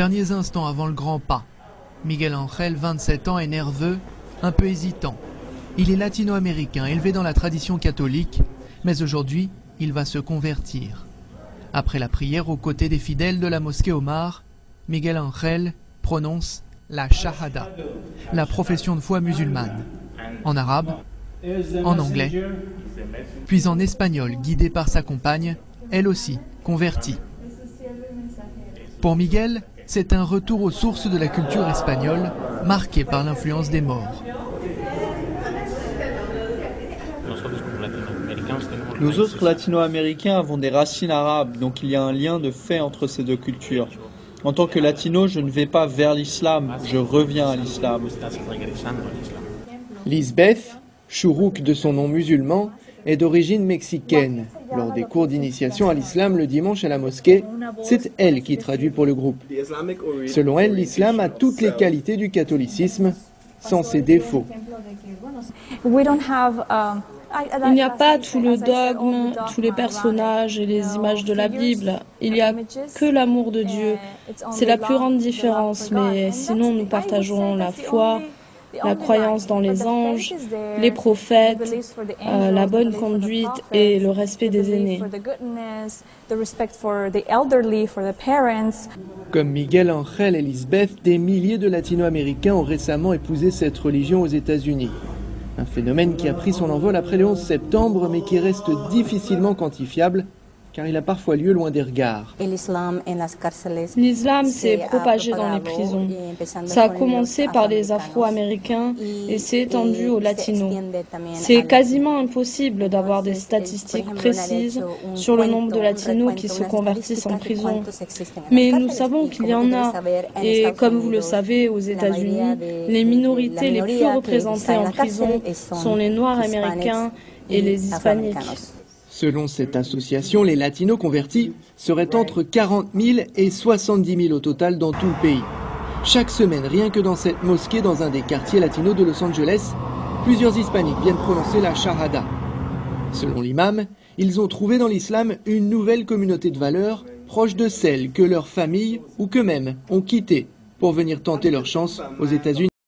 derniers instants avant le grand pas. Miguel Ángel, 27 ans, est nerveux, un peu hésitant. Il est latino-américain, élevé dans la tradition catholique, mais aujourd'hui, il va se convertir. Après la prière aux côtés des fidèles de la mosquée Omar, Miguel Ángel prononce la Shahada, la profession de foi musulmane, en arabe, en anglais, puis en espagnol, guidé par sa compagne, elle aussi convertie. Pour Miguel, c'est un retour aux sources de la culture espagnole, marquée par l'influence des Maures. Nous autres latino-américains avons des racines arabes, donc il y a un lien de fait entre ces deux cultures. En tant que latino, je ne vais pas vers l'islam, je reviens à l'islam. Lisbeth, Chourouk de son nom musulman, est d'origine mexicaine. Lors des cours d'initiation à l'islam le dimanche à la mosquée, c'est elle qui traduit pour le groupe. Selon elle, l'islam a toutes les qualités du catholicisme, sans ses défauts. Il n'y a pas tout le dogme, tous les personnages et les images de la Bible. Il n'y a que l'amour de Dieu. C'est la plus grande différence, mais sinon nous partageons la foi, la croyance dans les anges, les prophètes, la bonne conduite et le respect des aînés. Comme Miguel Ángel et Lisbeth, des milliers de latino-américains ont récemment épousé cette religion aux États-Unis. Un phénomène qui a pris son envol après le 11 septembre, mais qui reste difficilement quantifiable, car il a parfois lieu loin des regards. L'islam s'est propagé dans les prisons. Ça a commencé par les Afro-Américains et s'est étendu aux Latinos. C'est quasiment impossible d'avoir des statistiques précises sur le nombre de Latinos qui se convertissent en prison. Mais nous savons qu'il y en a. Et comme vous le savez, aux États-Unis, les minorités les plus représentées en prison sont les Noirs américains et les Hispaniques. Selon cette association, les latinos convertis seraient entre 40 000 et 70 000 au total dans tout le pays. Chaque semaine, rien que dans cette mosquée dans un des quartiers latinos de Los Angeles, plusieurs hispaniques viennent prononcer la Shahada. Selon l'imam, ils ont trouvé dans l'islam une nouvelle communauté de valeurs proche de celle que leurs familles ou qu'eux-mêmes ont quittée pour venir tenter leur chance aux États-Unis.